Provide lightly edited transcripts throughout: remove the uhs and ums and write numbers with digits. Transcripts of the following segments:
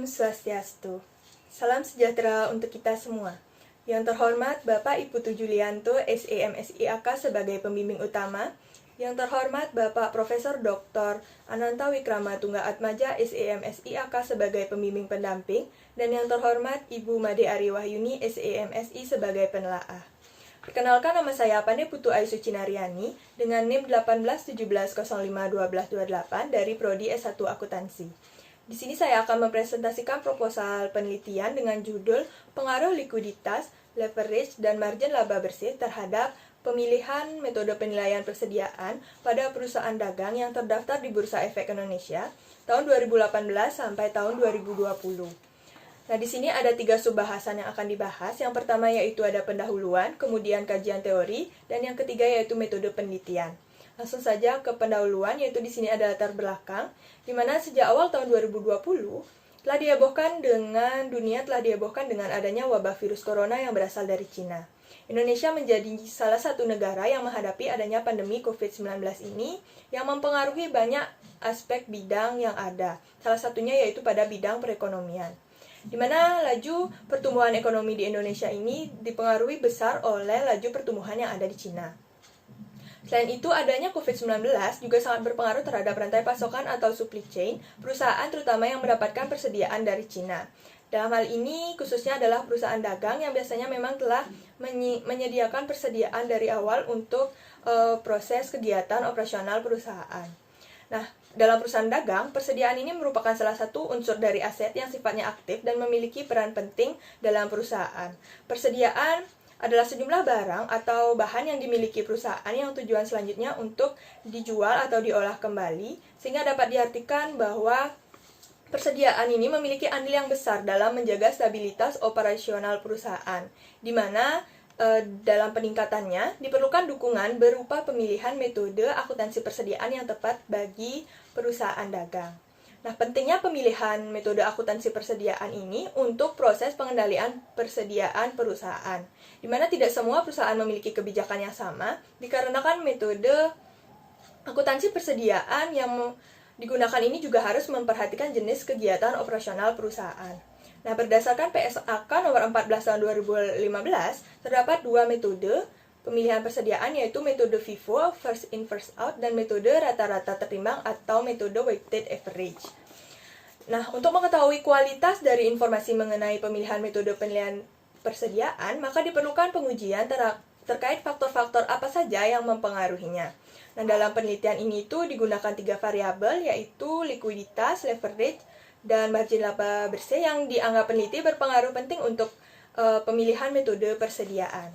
Swastiastu. Salam sejahtera untuk kita semua. Yang terhormat Bapak Ibu Julianto, SEMSIAK sebagai pembimbing utama. Yang terhormat Bapak Profesor Dr. Ananta Wikrama Tunggaatmaja, SEMSIAK sebagai pembimbing pendamping. Dan yang terhormat Ibu Made Ari Wahyuni, SEMSI sebagai penelaah. Perkenalkan, nama saya Pandey Putu Ayu Sucinariani dengan NIM 1817051228 dari Prodi S1 Akuntansi. Di sini saya akan mempresentasikan proposal penelitian dengan judul Pengaruh Likuiditas, Leverage, dan Margin Laba Bersih terhadap pemilihan metode penilaian persediaan pada perusahaan dagang yang terdaftar di Bursa Efek Indonesia tahun 2018 sampai tahun 2020. Nah, di sini ada 3 subbahasan yang akan dibahas. Yang pertama yaitu ada pendahuluan, kemudian kajian teori, dan yang ketiga yaitu metode penelitian. Langsung saja ke pendahuluan, yaitu di sini ada latar belakang, di mana sejak awal tahun 2020 dunia telah dihebohkan dengan adanya wabah virus corona yang berasal dari Cina. Indonesia menjadi salah satu negara yang menghadapi adanya pandemi COVID-19 ini yang mempengaruhi banyak aspek bidang yang ada. Salah satunya yaitu pada bidang perekonomian, di mana laju pertumbuhan ekonomi di Indonesia ini dipengaruhi besar oleh laju pertumbuhan yang ada di Cina. Selain itu, adanya COVID-19 juga sangat berpengaruh terhadap rantai pasokan atau supply chain perusahaan terutama yang mendapatkan persediaan dari Cina. Dalam hal ini, khususnya adalah perusahaan dagang yang biasanya memang telah menyediakan persediaan dari awal untuk proses kegiatan operasional perusahaan. Nah, dalam perusahaan dagang, persediaan ini merupakan salah satu unsur dari aset yang sifatnya aktif dan memiliki peran penting dalam perusahaan. Persediaan adalah sejumlah barang atau bahan yang dimiliki perusahaan yang tujuan selanjutnya untuk dijual atau diolah kembali, sehingga dapat diartikan bahwa persediaan ini memiliki andil yang besar dalam menjaga stabilitas operasional perusahaan, di mana dalam peningkatannya diperlukan dukungan berupa pemilihan metode akuntansi persediaan yang tepat bagi perusahaan dagang. Nah, pentingnya pemilihan metode akuntansi persediaan ini untuk proses pengendalian persediaan perusahaan, di mana tidak semua perusahaan memiliki kebijakan yang sama, dikarenakan metode akuntansi persediaan yang digunakan ini juga harus memperhatikan jenis kegiatan operasional perusahaan. Nah, berdasarkan PSAK nomor 14 tahun 2015, terdapat 2 metode pemilihan persediaan, yaitu metode FIFO, first in first out, dan metode rata-rata tertimbang atau metode weighted average. Nah, untuk mengetahui kualitas dari informasi mengenai pemilihan metode penilaian persediaan, maka diperlukan pengujian terkait faktor-faktor apa saja yang mempengaruhinya. Nah, dalam penelitian ini digunakan 3 variabel, yaitu likuiditas, leverage, dan margin laba bersih yang dianggap peneliti berpengaruh penting untuk pemilihan metode persediaan.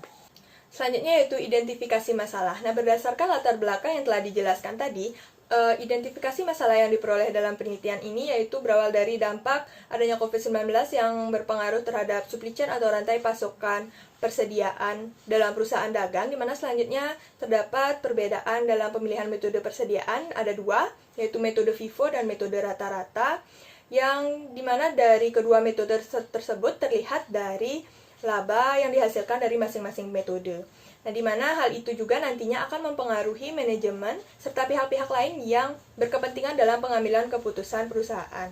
Selanjutnya yaitu identifikasi masalah. Nah, berdasarkan latar belakang yang telah dijelaskan tadi, identifikasi masalah yang diperoleh dalam penelitian ini yaitu berawal dari dampak adanya COVID-19 yang berpengaruh terhadap supply chain atau rantai pasokan persediaan dalam perusahaan dagang, di mana selanjutnya terdapat perbedaan dalam pemilihan metode persediaan, ada 2, yaitu metode FIFO dan metode rata-rata, yang dimana dari kedua metode tersebut terlihat dari laba yang dihasilkan dari masing-masing metode. Nah, di mana hal itu juga nantinya akan mempengaruhi manajemen serta pihak-pihak lain yang berkepentingan dalam pengambilan keputusan perusahaan.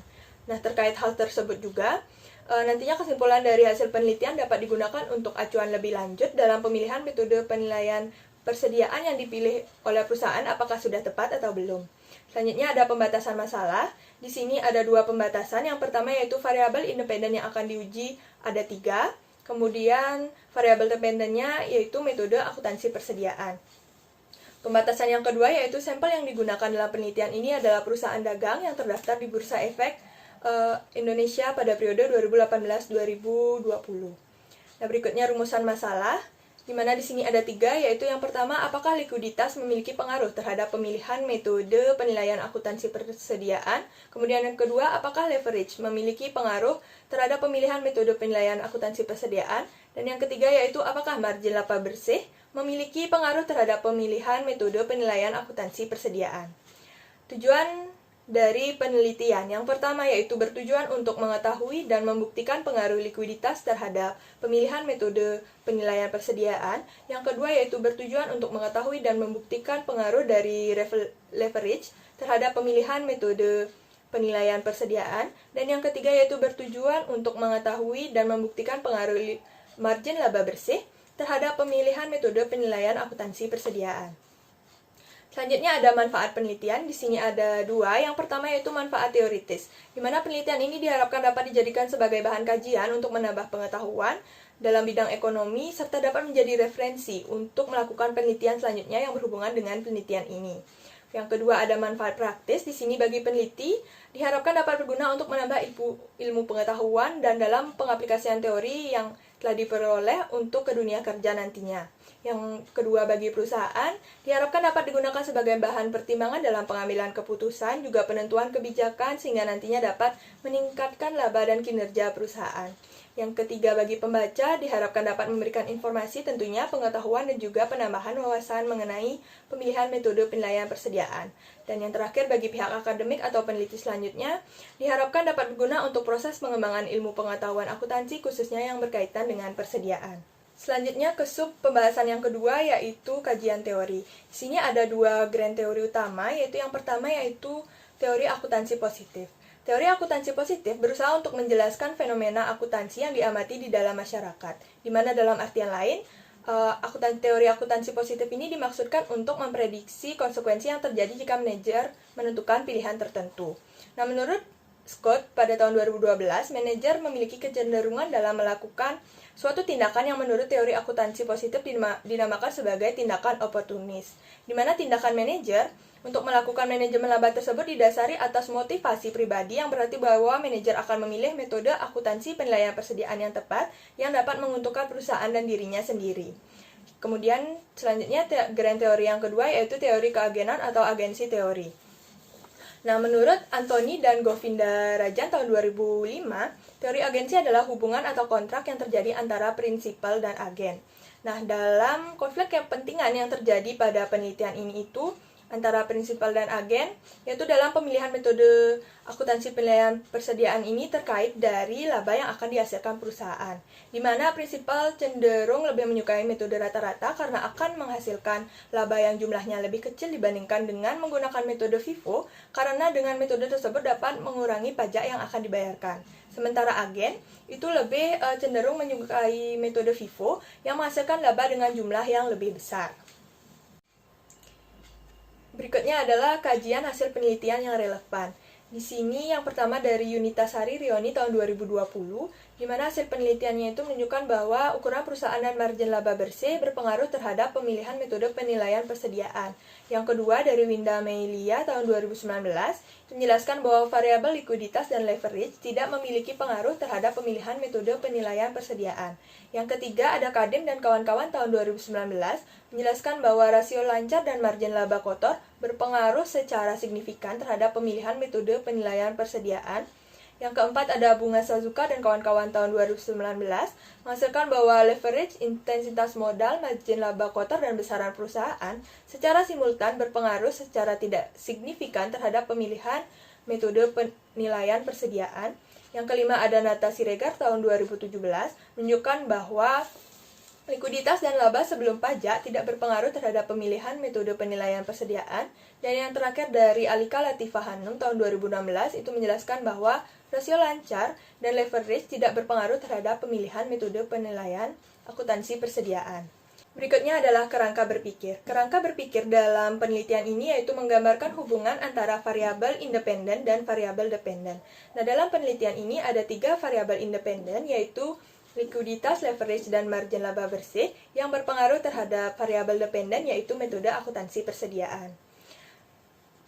Nah, terkait hal tersebut juga, nantinya kesimpulan dari hasil penelitian dapat digunakan untuk acuan lebih lanjut dalam pemilihan metode penilaian persediaan yang dipilih oleh perusahaan apakah sudah tepat atau belum. Selanjutnya ada pembatasan masalah. Di sini ada 2 pembatasan. Yang pertama yaitu variabel independen yang akan diuji ada 3. Kemudian variabel dependennya yaitu metode akuntansi persediaan. Pembatasan yang kedua yaitu sampel yang digunakan dalam penelitian ini adalah perusahaan dagang yang terdaftar di Bursa Efek Indonesia pada periode 2018-2020. Nah, berikutnya rumusan masalah, di mana di sini ada 3, yaitu yang pertama, apakah likuiditas memiliki pengaruh terhadap pemilihan metode penilaian akuntansi persediaan. Kemudian yang kedua, apakah leverage memiliki pengaruh terhadap pemilihan metode penilaian akuntansi persediaan. Dan yang ketiga, yaitu apakah margin laba bersih memiliki pengaruh terhadap pemilihan metode penilaian akuntansi persediaan. Tujuan dari penelitian yang pertama yaitu bertujuan untuk mengetahui dan membuktikan pengaruh likuiditas terhadap pemilihan metode penilaian persediaan. Yang kedua yaitu bertujuan untuk mengetahui dan membuktikan pengaruh dari leverage terhadap pemilihan metode penilaian persediaan, dan yang ketiga yaitu bertujuan untuk mengetahui dan membuktikan pengaruh margin laba bersih terhadap pemilihan metode penilaian akuntansi persediaan. Selanjutnya ada manfaat penelitian. Di sini ada dua. Yang pertama yaitu manfaat teoritis, di mana penelitian ini diharapkan dapat dijadikan sebagai bahan kajian untuk menambah pengetahuan dalam bidang ekonomi, serta dapat menjadi referensi untuk melakukan penelitian selanjutnya yang berhubungan dengan penelitian ini. Yang kedua ada manfaat praktis. Di sini bagi peneliti diharapkan dapat berguna untuk menambah ilmu pengetahuan dan dalam pengaplikasian teori yang telah diperoleh untuk ke dunia kerja nantinya. Yang kedua bagi perusahaan diharapkan dapat digunakan sebagai bahan pertimbangan dalam pengambilan keputusan, juga penentuan kebijakan sehingga nantinya dapat meningkatkan laba dan kinerja perusahaan. Yang ketiga bagi pembaca diharapkan dapat memberikan informasi, tentunya pengetahuan dan juga penambahan wawasan mengenai pemilihan metode penilaian persediaan. Dan yang terakhir bagi pihak akademik atau peneliti selanjutnya diharapkan dapat berguna untuk proses pengembangan ilmu pengetahuan akuntansi khususnya yang berkaitan dengan persediaan. Selanjutnya ke sub pembahasan yang kedua yaitu kajian teori. Di sini ada dua grand teori utama, yaitu yang pertama yaitu teori akuntansi positif. Teori akuntansi positif berusaha untuk menjelaskan fenomena akuntansi yang diamati di dalam masyarakat, di mana dalam artian lain, teori akuntansi positif ini dimaksudkan untuk memprediksi konsekuensi yang terjadi jika manajer menentukan pilihan tertentu. Nah, menurut Scott, pada tahun 2012, manajer memiliki kecenderungan dalam melakukan suatu tindakan yang menurut teori akuntansi positif dinamakan sebagai tindakan oportunis, di mana tindakan manajer untuk melakukan manajemen laba tersebut didasari atas motivasi pribadi yang berarti bahwa manajer akan memilih metode akuntansi penilaian persediaan yang tepat yang dapat menguntungkan perusahaan dan dirinya sendiri. Kemudian selanjutnya grand teori yang kedua yaitu teori keagenan atau agensi teori. Nah, menurut Anthony dan Govinda Rajan tahun 2005, teori agensi adalah hubungan atau kontrak yang terjadi antara prinsipal dan agen. Nah, dalam konflik kepentingan yang terjadi pada penelitian ini itu antara prinsipal dan agen, yaitu dalam pemilihan metode akuntansi penilaian persediaan ini terkait dari laba yang akan dihasilkan perusahaan, di mana prinsipal cenderung lebih menyukai metode rata-rata karena akan menghasilkan laba yang jumlahnya lebih kecil dibandingkan dengan menggunakan metode FIFO, karena dengan metode tersebut dapat mengurangi pajak yang akan dibayarkan. Sementara agen itu lebih cenderung menyukai metode FIFO yang menghasilkan laba dengan jumlah yang lebih besar. Berikutnya adalah kajian hasil penelitian yang relevan. Di sini yang pertama dari Yunitasari Rioni tahun 2020, di mana hasil penelitiannya itu menunjukkan bahwa ukuran perusahaan dan margin laba bersih berpengaruh terhadap pemilihan metode penilaian persediaan. Yang kedua dari Winda Meilia tahun 2019, menjelaskan bahwa variabel likuiditas dan leverage tidak memiliki pengaruh terhadap pemilihan metode penilaian persediaan. Yang ketiga ada Kadim dan kawan-kawan tahun 2019, menjelaskan bahwa rasio lancar dan margin laba kotor berpengaruh secara signifikan terhadap pemilihan metode penilaian persediaan. Yang keempat ada Bunga Sazuka dan kawan-kawan tahun 2019, menghasilkan bahwa leverage, intensitas modal, margin laba kotor, dan besaran perusahaan secara simultan berpengaruh secara tidak signifikan terhadap pemilihan metode penilaian persediaan. Yang kelima ada Nata Siregar tahun 2017, menunjukkan bahwa likuiditas dan laba sebelum pajak tidak berpengaruh terhadap pemilihan metode penilaian persediaan. Dan yang terakhir dari Alika Latifah Hanum tahun 2016 itu menjelaskan bahwa rasio lancar dan leverage tidak berpengaruh terhadap pemilihan metode penilaian akuntansi persediaan. Berikutnya adalah kerangka berpikir. Kerangka berpikir dalam penelitian ini yaitu menggambarkan hubungan antara variabel independen dan variabel dependen. Nah, dalam penelitian ini ada 3 variabel independen yaitu likuiditas, leverage, dan margin laba bersih yang berpengaruh terhadap variabel dependen yaitu metode akuntansi persediaan.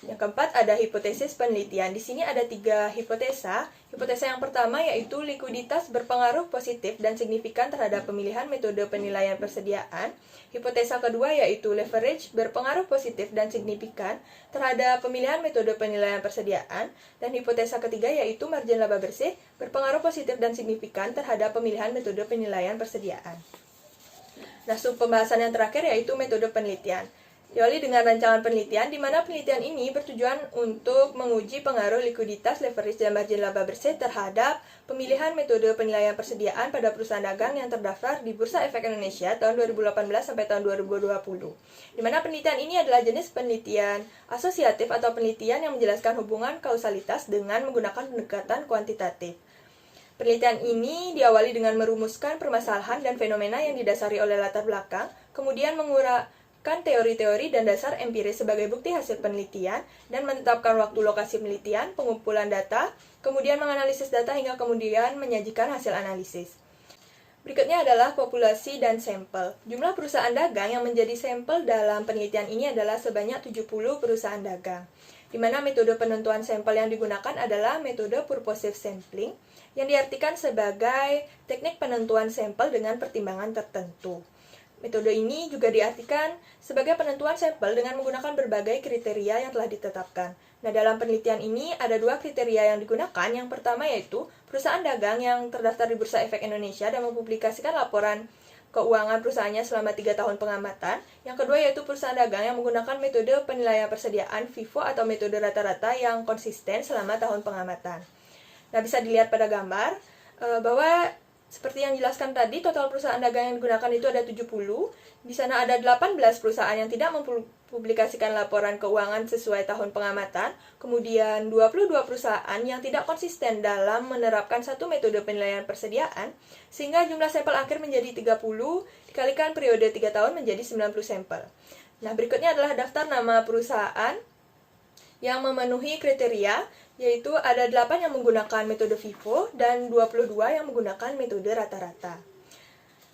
Yang keempat ada hipotesis penelitian. Di sini ada 3 hipotesa. Hipotesa yang pertama yaitu likuiditas berpengaruh positif dan signifikan terhadap pemilihan metode penilaian persediaan. Hipotesa kedua yaitu leverage berpengaruh positif dan signifikan terhadap pemilihan metode penilaian persediaan. Dan hipotesa ketiga yaitu margin laba bersih berpengaruh positif dan signifikan terhadap pemilihan metode penilaian persediaan. Nah, sub pembahasan yang terakhir yaitu metode penelitian. Diawali dengan rancangan penelitian, di mana penelitian ini bertujuan untuk menguji pengaruh likuiditas, leverage, dan margin laba bersih terhadap pemilihan metode penilaian persediaan pada perusahaan dagang yang terdaftar di Bursa Efek Indonesia tahun 2018 sampai tahun 2020. Di mana penelitian ini adalah jenis penelitian asosiatif atau penelitian yang menjelaskan hubungan kausalitas dengan menggunakan pendekatan kuantitatif. Penelitian ini diawali dengan merumuskan permasalahan dan fenomena yang didasari oleh latar belakang, kemudian menguraikan teori-teori dan dasar empiris sebagai bukti hasil penelitian, dan menetapkan waktu lokasi penelitian, pengumpulan data, kemudian menganalisis data hingga kemudian menyajikan hasil analisis. Berikutnya adalah populasi dan sampel. Jumlah perusahaan dagang yang menjadi sampel dalam penelitian ini adalah sebanyak 70 perusahaan dagang, di mana metode penentuan sampel yang digunakan adalah metode purposive sampling, yang diartikan sebagai teknik penentuan sampel dengan pertimbangan tertentu. Metode ini juga diartikan sebagai penentuan sampel dengan menggunakan berbagai kriteria yang telah ditetapkan. Nah, dalam penelitian ini ada dua kriteria yang digunakan. Yang pertama yaitu perusahaan dagang yang terdaftar di Bursa Efek Indonesia dan mempublikasikan laporan keuangan perusahaannya selama 3 tahun pengamatan. Yang kedua yaitu perusahaan dagang yang menggunakan metode penilaian persediaan FIFO atau metode rata-rata yang konsisten selama tahun pengamatan. Nah, bisa dilihat pada gambar bahwa seperti yang dijelaskan tadi, total perusahaan dagang yang digunakan itu ada 70. Di sana ada 18 perusahaan yang tidak mempublikasikan laporan keuangan sesuai tahun pengamatan. Kemudian 22 perusahaan yang tidak konsisten dalam menerapkan satu metode penilaian persediaan, sehingga jumlah sampel akhir menjadi 30 dikalikan periode 3 tahun menjadi 90 sampel. Nah, berikutnya adalah daftar nama perusahaan yang memenuhi kriteria, yaitu ada 8 yang menggunakan metode FIFO dan 22 yang menggunakan metode rata-rata.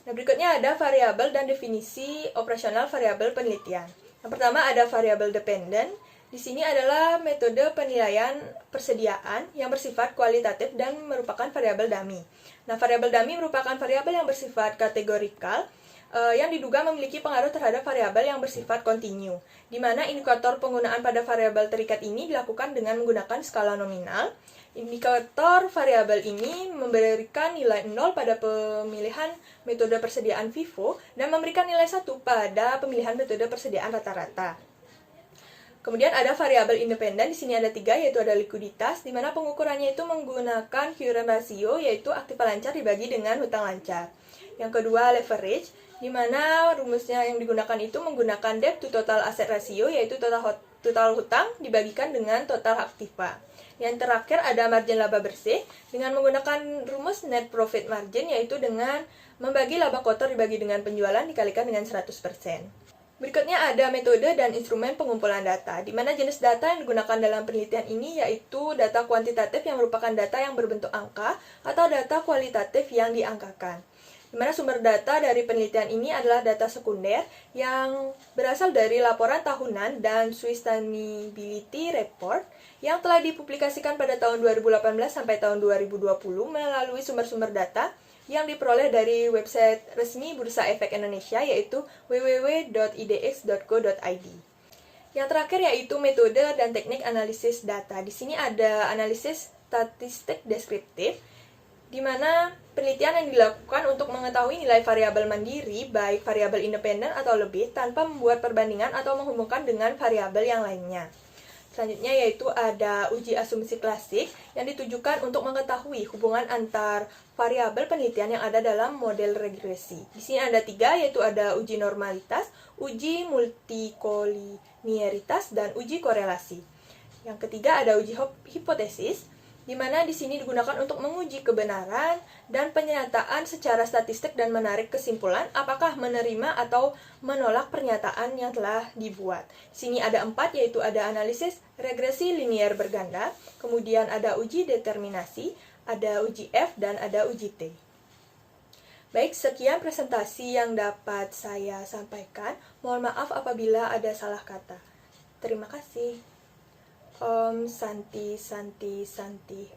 Nah, berikutnya ada variabel dan definisi operasional variabel penelitian. Yang pertama ada variabel dependent. Di sini adalah metode penilaian persediaan yang bersifat kualitatif dan merupakan variabel dummy. Nah, variabel dummy merupakan variabel yang bersifat kategorikal, yang diduga memiliki pengaruh terhadap variabel yang bersifat kontinu, di mana indikator penggunaan pada variabel terikat ini dilakukan dengan menggunakan skala nominal. Indikator variabel ini memberikan nilai 0 pada pemilihan metode persediaan FIFO dan memberikan nilai 1 pada pemilihan metode persediaan rata-rata. Kemudian ada variabel independen, di sini ada 3, yaitu ada likuiditas, di mana pengukurannya itu menggunakan current ratio, yaitu aktiva lancar dibagi dengan hutang lancar. Yang kedua, leverage, di mana rumusnya yang digunakan itu menggunakan debt to total asset ratio, yaitu total hutang dibagikan dengan total aktiva. Yang terakhir ada margin laba bersih, dengan menggunakan rumus net profit margin, yaitu dengan membagi laba kotor dibagi dengan penjualan dikalikan dengan 100%. Berikutnya ada metode dan instrumen pengumpulan data, di mana jenis data yang digunakan dalam penelitian ini yaitu data kuantitatif yang merupakan data yang berbentuk angka atau data kualitatif yang diangkakan. Di mana sumber data dari penelitian ini adalah data sekunder yang berasal dari laporan tahunan dan sustainability report yang telah dipublikasikan pada tahun 2018 sampai tahun 2020 melalui sumber-sumber data yang diperoleh dari website resmi Bursa Efek Indonesia, yaitu www.idx.go.id. Yang terakhir yaitu metode dan teknik analisis data. Di sini ada analisis statistik deskriptif, di mana penelitian yang dilakukan untuk mengetahui nilai variabel mandiri, baik variabel independen atau lebih, tanpa membuat perbandingan atau menghubungkan dengan variabel yang lainnya. Selanjutnya yaitu ada uji asumsi klasik yang ditujukan untuk mengetahui hubungan antar variabel penelitian yang ada dalam model regresi. Di sini ada 3, yaitu ada uji normalitas, uji multikoliniaritas, dan uji korelasi. Yang ketiga ada uji hipotesis, di mana di sini digunakan untuk menguji kebenaran dan pernyataan secara statistik dan menarik kesimpulan apakah menerima atau menolak pernyataan yang telah dibuat. Di sini ada 4, yaitu ada analisis regresi linier berganda, kemudian ada uji determinasi, ada uji F, dan ada uji T. Baik, sekian presentasi yang dapat saya sampaikan. Mohon maaf apabila ada salah kata. Terima kasih. Om Santi Santi Santi.